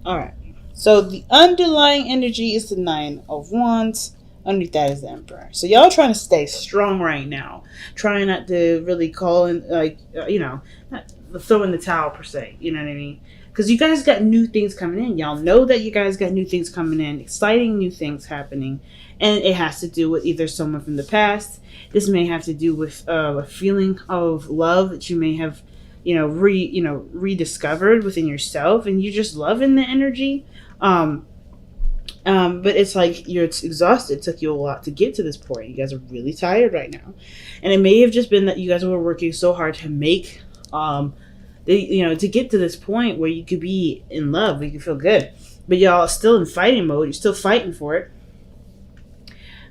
All right. So the underlying energy is the Nine of Wands. Underneath that is the Emperor. So y'all trying to stay strong right now. Trying not to really call in, like, not throw in the towel per se. You know what I mean? Because you guys got new things coming in. Y'all know that you guys got new things coming in. Exciting new things happening. And it has to do with either someone from the past. This may have to do with a feeling of love that you may have rediscovered within yourself, and you're just loving the energy. um but it's like you're exhausted. It took you a lot to get to this point. You guys are really tired right now, and it may have just been that you guys were working so hard to make to get to this point where you could be in love, where you could feel good, but y'all are still in fighting mode. You're still fighting for it.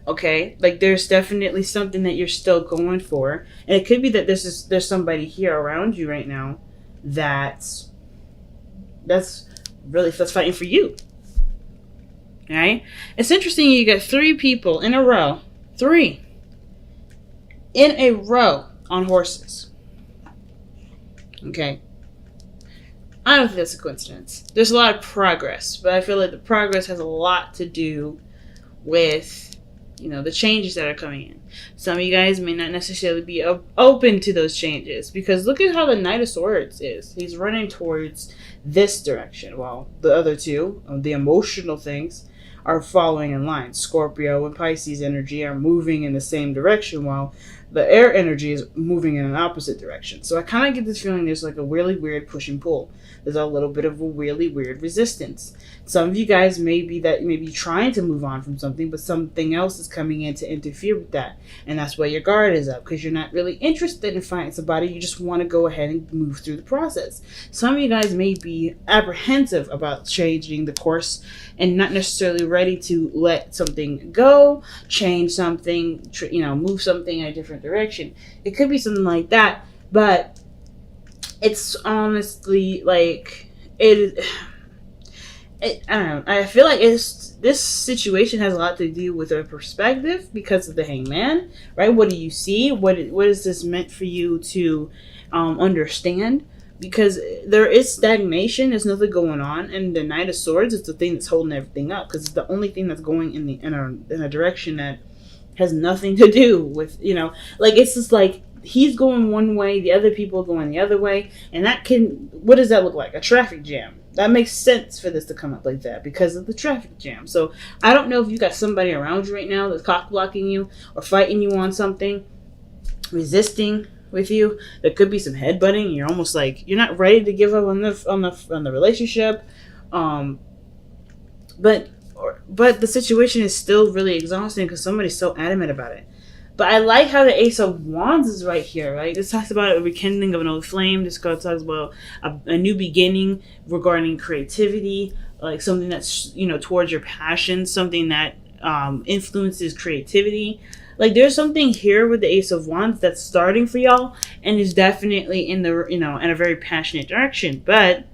Okay, like there's definitely something that you're still going for, and it could be that there's somebody here around you right now that's that's fighting for you. All right, it's interesting. You got three people in a row, three in a row on horses. Okay, I don't think that's a coincidence. There's a lot of progress, but I feel like the progress has a lot to do with the changes that are coming in. Some of you guys may not necessarily be open to those changes, because look at how the Knight of Swords is. He's running towards this direction, while the other two, the emotional things, are following in line. Scorpio and Pisces energy are moving in the same direction, while the air energy is moving in an opposite direction. So I kind of get this feeling there's like a really weird push and pull. There's a little bit of a really weird resistance. Some of you guys may be trying to move on from something, but something else is coming in to interfere with that. And that's why your guard is up, because you're not really interested in finding somebody. You just want to go ahead and move through the process. Some of you guys may be apprehensive about changing the course and not necessarily ready to let something go, change something, move something in a different direction. It could be something like that, but it's honestly like I don't know. I feel like this situation has a lot to do with a perspective because of the Hangman, right? What do you see? What is this meant for you to understand? Because there is stagnation. There's nothing going on, and the Knight of Swords is the thing that's holding everything up, because it's the only thing that's going in a direction that has nothing to do with like, it's just like he's going one way, the other people are going the other way, and what does that look like? A traffic jam. That makes sense for this to come up like that because of the traffic jam. So I don't know if you got somebody around you right now that's cock blocking you or fighting you on something, resisting with you. There could be some headbutting. You're almost like you're not ready to give up on the relationship, but the situation is still really exhausting because somebody's so adamant about it. But I like how the Ace of Wands is right here, right? This talks about a rekindling of an old flame. This card talks about a new beginning regarding creativity, like something that's, towards your passion, something that influences creativity. Like there's something here with the Ace of Wands that's starting for y'all and is definitely in a very passionate direction. But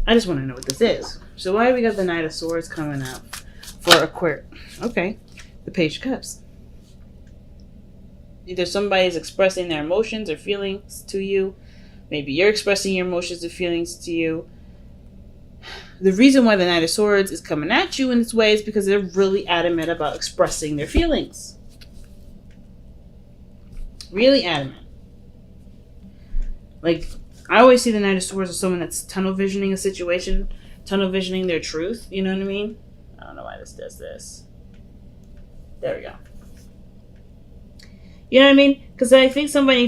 I just want to know what this is. So why do we got the Knight of Swords coming up for Aquarius? Okay. The Page of Cups. Either somebody's expressing their emotions or feelings to you. Maybe you're expressing your emotions or feelings to you. The reason why the Knight of Swords is coming at you in this way is because they're really adamant about expressing their feelings. Really adamant. Like, I always see the Knight of Swords as someone that's tunnel visioning a situation, tunnel visioning their truth. You know what I mean? I don't know why this does this. There we go. You know what I mean? Because I think somebody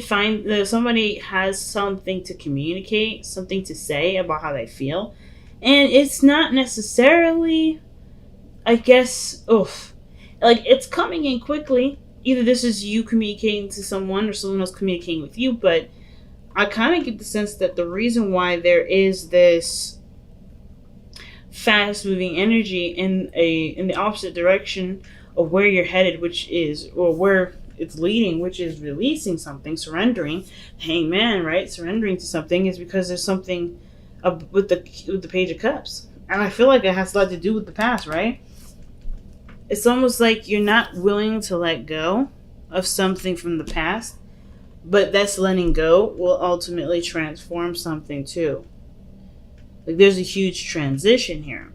has something to communicate, something to say about how they feel, and it's not necessarily, I guess, like it's coming in quickly. Either this is you communicating to someone or someone else communicating with you, but I kind of get the sense that the reason why there is this fast moving energy in the opposite direction of where you're headed, or where it's leading, which is releasing something, surrendering, Hangman, right? Surrendering to something is because there's something with the Page of Cups, and I feel like it has a lot to do with the past, right? It's almost like you're not willing to let go of something from the past, but that's letting go will ultimately transform something too. Like, there's a huge transition here.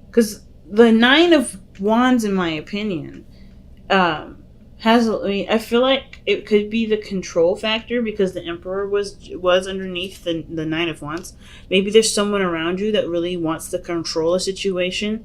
Because the Nine of Wands, in my opinion, has, I mean, I feel like it could be the control factor, because the Emperor was underneath the Nine of Wands. Maybe there's someone around you that really wants to control a situation.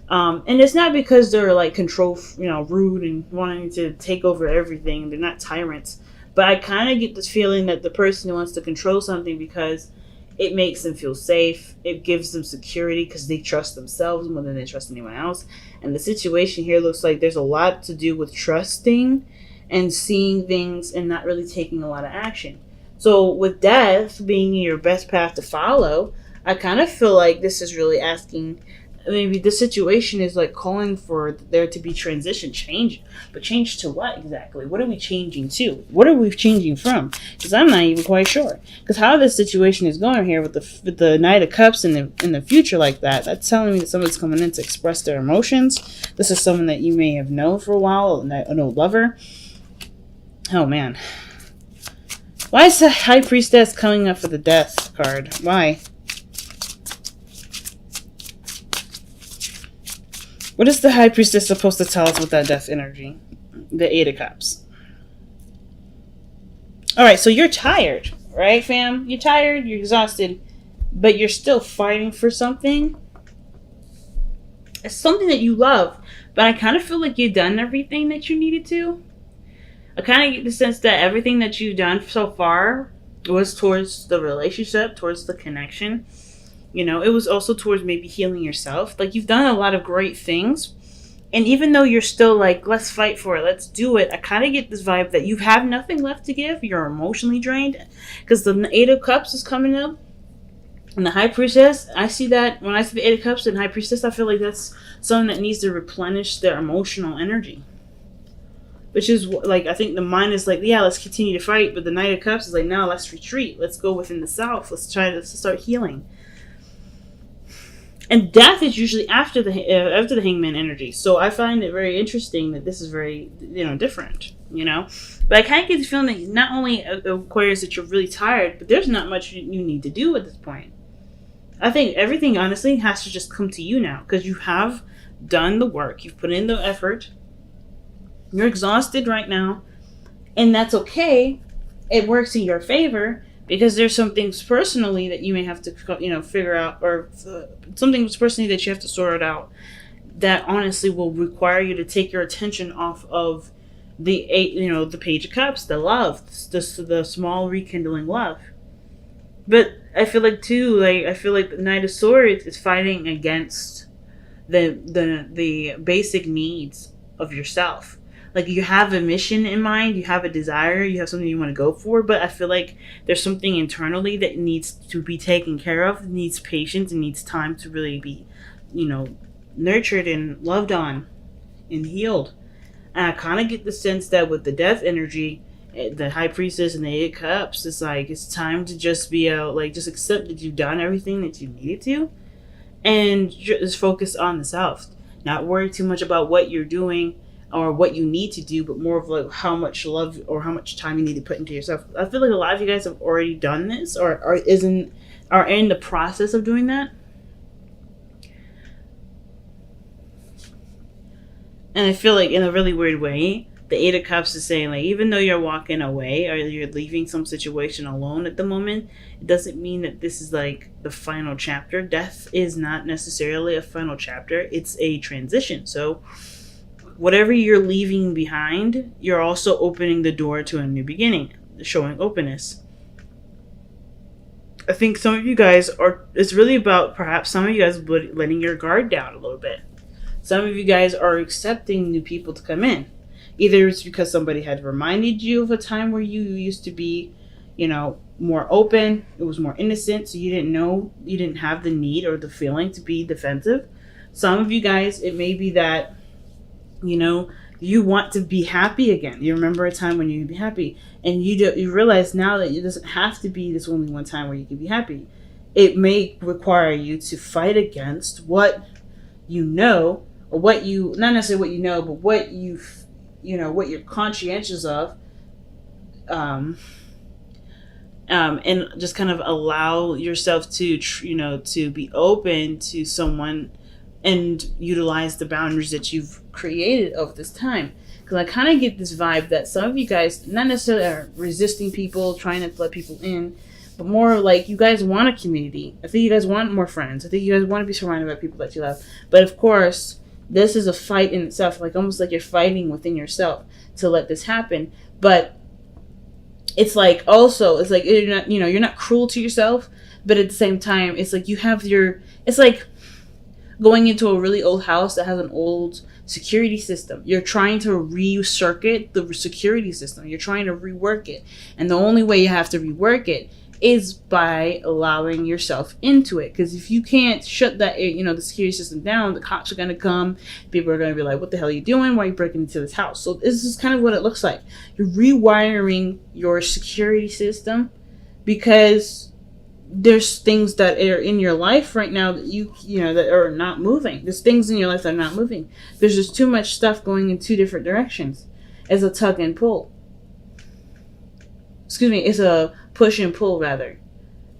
And it's not because they're like control, rude and wanting to take over everything. They're not tyrants. But I kind of get this feeling that the person wants to control something because it makes them feel safe. It gives them security because they trust themselves more than they trust anyone else. And the situation here looks like there's a lot to do with trusting and seeing things and not really taking a lot of action. So with death being your best path to follow, I kind of feel like this is really asking, maybe the situation is like calling for there to be transition, change. But change to what exactly? What are we changing to? What are we changing from? Because I'm not even quite sure. Because how this situation is going here with the Knight of Cups in the future like that, that's telling me that someone's coming in to express their emotions. This is someone that you may have known for a while, an old lover. Oh man. Why is the High Priestess coming up for the Death card? Why? What is the High Priestess supposed to tell us with that death energy? The Eight of Cups. Alright, so you're tired, right, fam? You're tired, you're exhausted, but you're still fighting for something. It's something that you love, but I kind of feel like you've done everything that you needed to. I kind of get the sense that everything that you've done so far was towards the relationship, towards the connection. It was also towards maybe healing yourself. Like, you've done a lot of great things. And even though you're still like, let's fight for it, let's do it, I kind of get this vibe that you have nothing left to give. You're emotionally drained. Because the Eight of Cups is coming up. And the High Priestess, I see that when I see the Eight of Cups and High Priestess, I feel like that's someone that needs to replenish their emotional energy. Which is like, I think the mind is like, yeah, let's continue to fight. But the Knight of Cups is like, no, let's retreat. Let's go within the self. Let's try to start healing. And death is usually after the Hangman energy. So I find it very interesting that this is very, different, But I kind of get the feeling that not only Aquarius that you're really tired, but there's not much you need to do at this point. I think everything, honestly, has to just come to you now. Because you have done the work. You've put in the effort. You're exhausted right now. And that's okay. It works in your favor. Because there's some things personally that you may have to, figure out, or some things personally that you have to sort out that honestly will require you to take your attention off of the the Page of Cups, the love, the small rekindling love. But I feel like too, the Knight of Swords is fighting against the basic needs of yourself. Like, you have a mission in mind, you have a desire, you have something you want to go for, but I feel like there's something internally that needs to be taken care of, needs patience, and needs time to really be, nurtured and loved on and healed. And I kind of get the sense that with the death energy, the High Priestess and the Eight of Cups, it's like, it's time to just be just accept that you've done everything that you needed to, and just focus on the self. Not worry too much about what you're doing or what you need to do, but more of like how much love or how much time you need to put into yourself. I feel like a lot of you guys have already done this or are in the process of doing that. And I feel like in a really weird way, the Eight of Cups is saying, like, even though you're walking away or you're leaving some situation alone at the moment, it doesn't mean that this is like the final chapter. Death is not necessarily a final chapter. It's a transition. So whatever you're leaving behind, you're also opening the door to a new beginning, showing openness. I think some of you guys it's really about perhaps some of you guys letting your guard down a little bit. Some of you guys are accepting new people to come in. Either it's because somebody had reminded you of a time where you used to be, more open, it was more innocent, so you didn't have the need or the feeling to be defensive. Some of you guys, it may be that you want to be happy again. You remember a time when you'd be happy, and you realize now that it doesn't have to be this only one time where you can be happy. It may require you to fight against what or what not necessarily what but what what you're conscientious of and just kind of allow yourself to to be open to someone and utilize the boundaries that you've created over this time. Because I kind of get this vibe that some of you guys not necessarily are resisting people, trying to let people in, but more like you guys want a community. I think you guys want more friends. I think you guys want to be surrounded by people that you love. But of course, this is a fight in itself, like almost like you're fighting within yourself to let this happen. But it's like also, it's like you're not, you're not cruel to yourself, but at the same time, it's like you have it's like going into a really old house that has an old security system. You're trying to recircuit the security system. You're trying to rework it. And the only way you have to rework it is by allowing yourself into it. Because if you can't shut that, the security system down, the cops are going to come. People are going to be like, what the hell are you doing? Why are you breaking into this house? So this is kind of what it looks like. You're rewiring your security system because there's things that are in your life right now that that are not moving. There's things in your life that are not moving. There's just too much stuff going in two different directions. It's a tug and pull. It's a push and pull rather.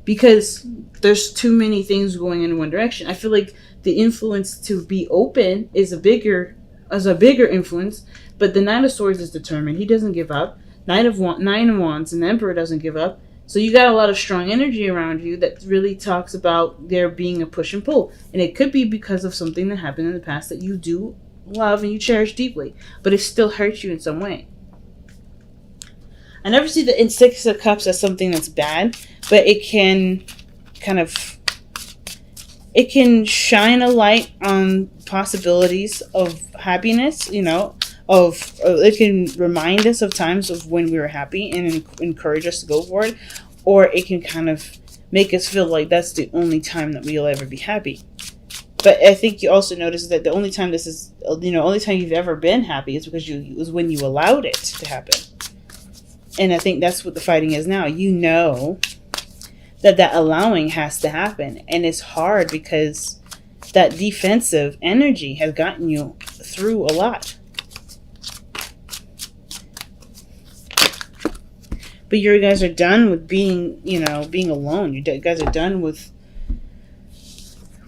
Because there's too many things going in one direction. I feel like the influence to be open is a bigger influence, but the Knight of Swords is determined. He doesn't give up. Nine of Wands and the Emperor doesn't give up. So you got a lot of strong energy around you that really talks about there being a push and pull. And it could be because of something that happened in the past that you do love and you cherish deeply, but it still hurts you in some way. I never see the Six of Cups as something that's bad, but it can it can shine a light on possibilities of happiness, it can remind us of times of when we were happy and encourage us to go for it, or it can kind of make us feel like that's the only time that we'll ever be happy. But I think you also notice that the only time only time you've ever been happy is because it was when you allowed it to happen. And I think that's what the fighting is now. That allowing has to happen, and it's hard because that defensive energy has gotten you through a lot. But you guys are done with being alone. You guys are done with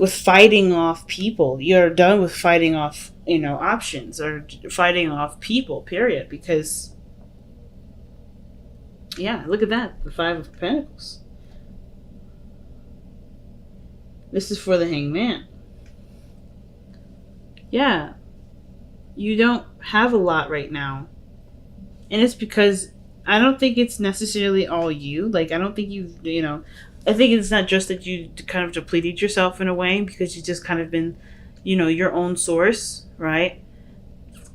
fighting off people. You're done with fighting off, options or fighting off people, period. Because, yeah, look at that. The Five of Pentacles. This is for the Hanged Man. Yeah. You don't have a lot right now. And it's because I don't think it's necessarily all you. Like, I don't think I think it's not just that you kind of depleted yourself in a way because you just kind of been, your own source, right?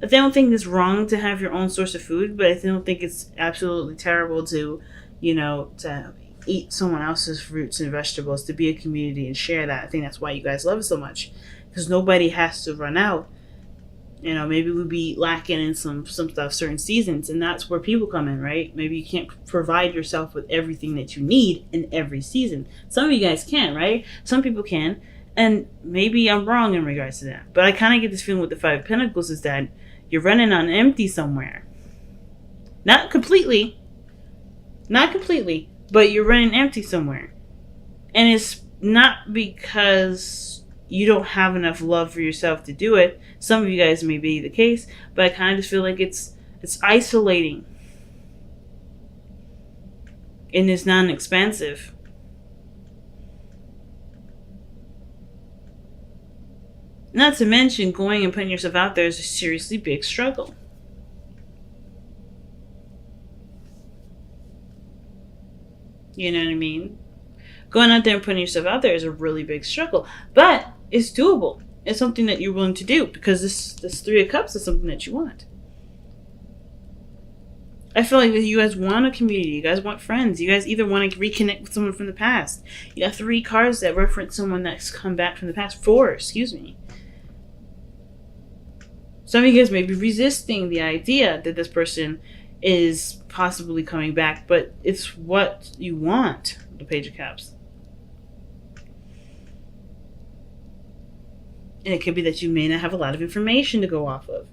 I don't think it's wrong to have your own source of food, but I don't think it's absolutely terrible to, to eat someone else's fruits and vegetables, to be a community and share that. I think that's why you guys love it so much, because nobody has to run out. Maybe we'd be lacking in some stuff certain seasons, and that's where people come in, right? Maybe you can't provide yourself with everything that you need in every season. Some of you guys can, right? Some people can, and maybe I'm wrong in regards to that. But I kind of get this feeling with the Five of Pentacles is that you're running on empty somewhere. Not completely, but you're running empty somewhere. And it's not because you don't have enough love for yourself to do it. Some of you guys may be the case, but I kind of just feel like it's isolating. And it's non-expansive. Not to mention, going and putting yourself out there is a seriously big struggle. You know what I mean? Going out there and putting yourself out there is a really big struggle. But it's doable. It's something that you're willing to do because this Three of Cups is something that you want. I feel like you guys want a community. You guys want friends. You guys either want to reconnect with someone from the past. You got 3 cards that reference someone that's come back from the past. 4, excuse me. Some of you guys may be resisting the idea that this person is possibly coming back, but it's what you want, the Page of Cups. And it could be that you may not have a lot of information to go off of.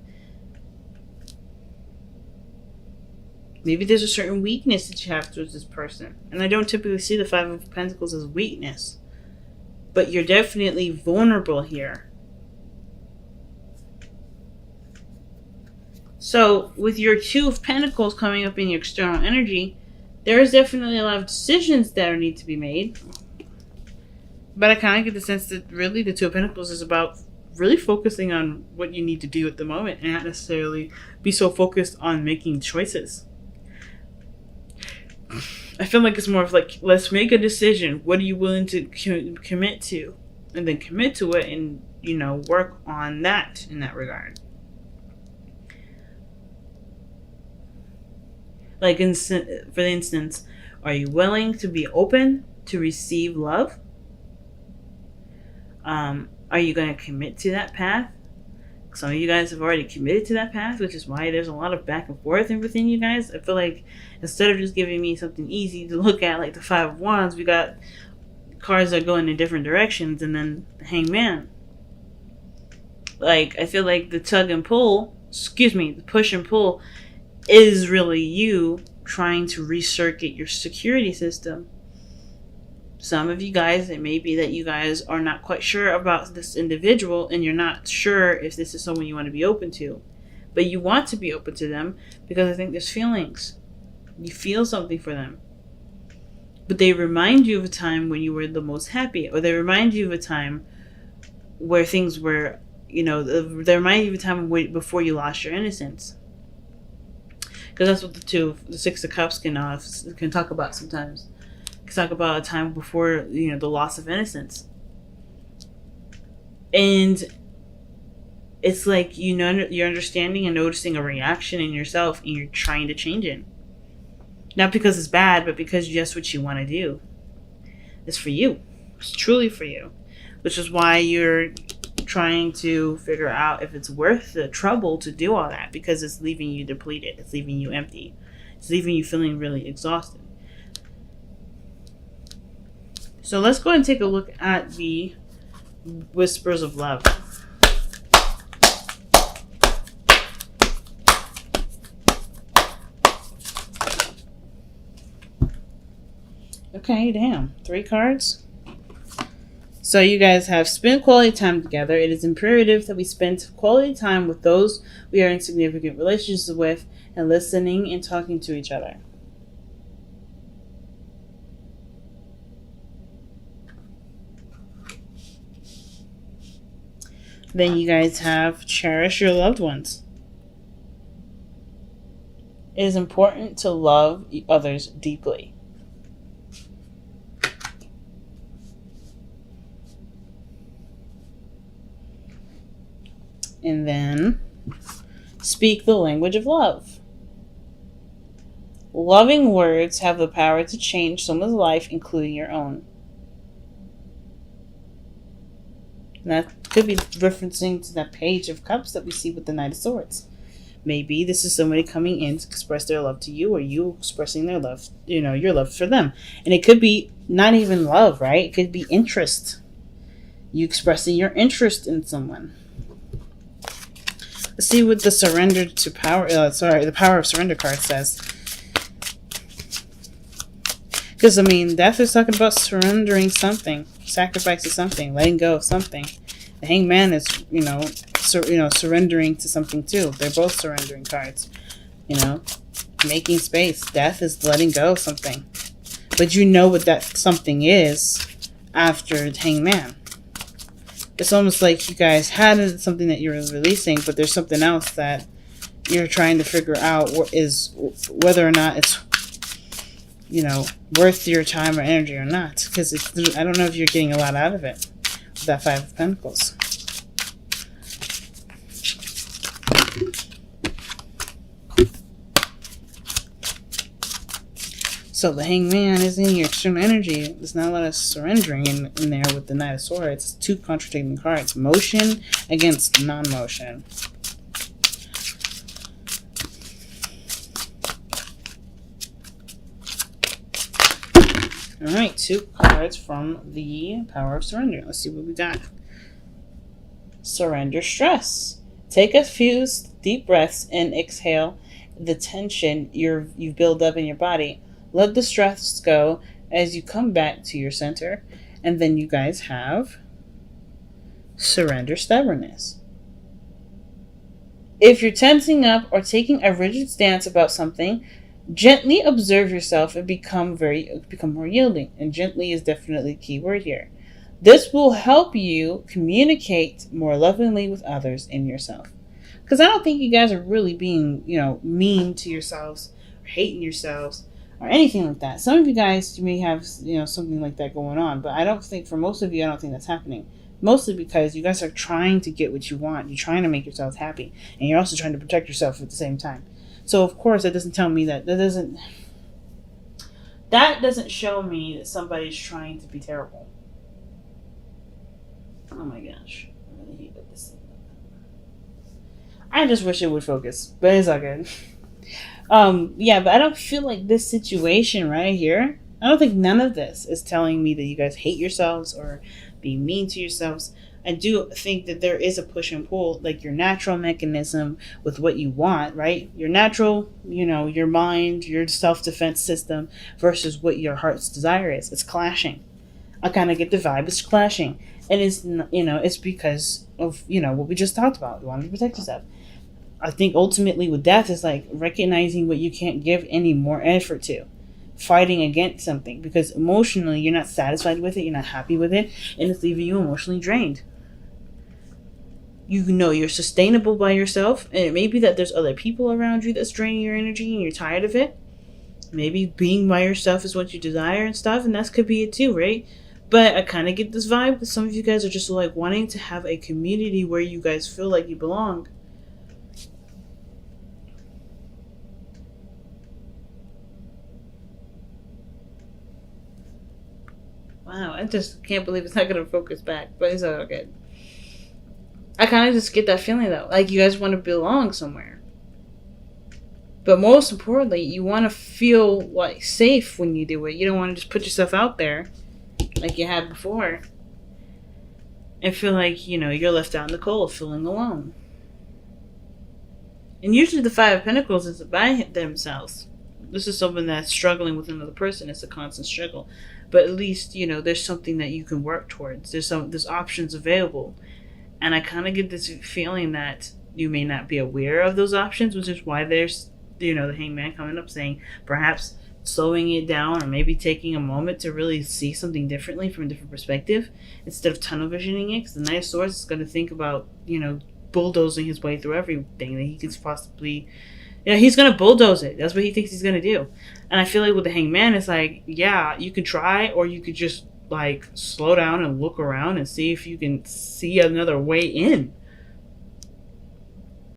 Maybe there's a certain weakness that you have towards this person. And I don't typically see the Five of Pentacles as weakness. But you're definitely vulnerable here. So, with your Two of Pentacles coming up in your external energy, there is definitely a lot of decisions that need to be made. But I kind of get the sense that really the Two of Pentacles is about really focusing on what you need to do at the moment and not necessarily be so focused on making choices. I feel like it's more of like, let's make a decision. What are you willing to commit to? And then commit to it and, work on that in that regard. Like, for instance, are you willing to be open to receive love? Are you going to commit to that path? Some of you guys have already committed to that path, which is why there's a lot of back and forth within you guys. I feel like instead of just giving me something easy to look at, like the Five of Wands, we got cards that go in different directions, and then the Hangman. Like, I feel like the the push and pull is really you trying to recircuit your security system. Some of you guys, it may be that you guys are not quite sure about this individual and you're not sure if this is someone you want to be open to. But you want to be open to them because I think there's feelings. You feel something for them. But they remind you of a time when you were the most happy. Or they remind you of a time where things were, they remind you of a time before you lost your innocence. Because that's what the Six of Cups can talk about sometimes. Talk about a time before the loss of innocence, and it's like you're understanding and noticing a reaction in yourself, and you're trying to change it, not because it's bad, but because just what you want to do. It's for you. It's truly for you, which is why you're trying to figure out if it's worth the trouble to do all that, because it's leaving you depleted, it's leaving you empty, it's leaving you feeling really exhausted. So let's go and take a look at the Whispers of Love. Okay, damn. 3 cards. So you guys have spent quality time together. It is imperative that we spend quality time with those we are in significant relationships with and listening and talking to each other. Then you guys have cherish your loved ones. It is important to love others deeply. And then speak the language of love. Loving words have the power to change someone's life, including your own. And that could be referencing to that Page of Cups that we see with the Knight of Swords. Maybe this is somebody coming in to express their love to you, or you expressing their love, your love for them. And it could be not even love, right? It could be interest. You expressing your interest in someone. Let's see what the the Power of Surrender card says. Because, death is talking about surrendering something, sacrificing something, letting go of something. The Hangman is, surrendering to something too. They're both surrendering cards. Making space. Death is letting go of something. But you know what that something is after the Hangman. It's almost like you guys had something that you're releasing, but there's something else that you're trying to figure out whether or not it's worth your time or energy or not. Because I don't know if you're getting a lot out of it with that Five of Pentacles. So the Hangman is in your external energy. There's not a lot of surrendering in there with the Knight of Swords. It's 2 contradicting cards. Motion against non-motion. Alright, 2 cards from the Power of Surrender. Let's see what we got. Surrender stress. Take a few deep breaths and exhale the tension you've built up in your body. Let the stress go as you come back to your center. And then you guys have surrender stubbornness. If you're tensing up or taking a rigid stance about something, gently observe yourself and become more yielding. And gently is definitely a key word here. This will help you communicate more lovingly with others and yourself. Because I don't think you guys are really being, mean to yourselves or hating yourselves or anything like that. Some of you guys may have, something like that going on, but I don't think, for most of you, I don't think that's happening. Mostly because you guys are trying to get what you want. You're trying to make yourselves happy. And you're also trying to protect yourself at the same time. So, of course, that doesn't tell me that doesn't show me that somebody's trying to be terrible. Oh my gosh. I really hate this thing. I just wish it would focus. But it's all good. Yeah, but I don't feel like this situation right here, I don't think none of this is telling me that you guys hate yourselves or be mean to yourselves. I do think that there is a push and pull, like your natural mechanism with what you want, right? Your natural, your mind, your self-defense system versus what your heart's desire is. It's clashing. I kind of get the vibe. It's clashing. And it's because of, what we just talked about. You want to protect yourself. I think ultimately with death is like recognizing what you can't give any more effort to. Fighting against something because emotionally you're not satisfied with it, you're not happy with it, and it's leaving you emotionally drained. You're sustainable by yourself, and it may be that there's other people around you that's draining your energy and you're tired of it. Maybe being by yourself is what you desire and stuff, and that could be it too, right? But I kind of get this vibe that some of you guys are just like wanting to have a community where you guys feel like you belong. Wow, I just can't believe it's not going to focus back, but it's all good. I kind of just get that feeling though, like you guys want to belong somewhere. But most importantly, you want to feel like safe when you do it. You don't want to just put yourself out there like you had before and feel like, you're left out in the cold, feeling alone. And usually the Five of Pentacles is by themselves. This is someone that's struggling with another person. It's a constant struggle. But at least, there's something that you can work towards. There's options available. And I kind of get this feeling that you may not be aware of those options, which is why there's, the Hangman coming up saying perhaps slowing it down or maybe taking a moment to really see something differently from a different perspective instead of tunnel visioning it. Because the Knight of Swords is going to think about, bulldozing his way through everything that he could possibly... he's going to bulldoze it. That's what he thinks he's going to do. And I feel like with the Hangman, it's like, yeah, you could try, or you could just, slow down and look around and see if you can see another way in.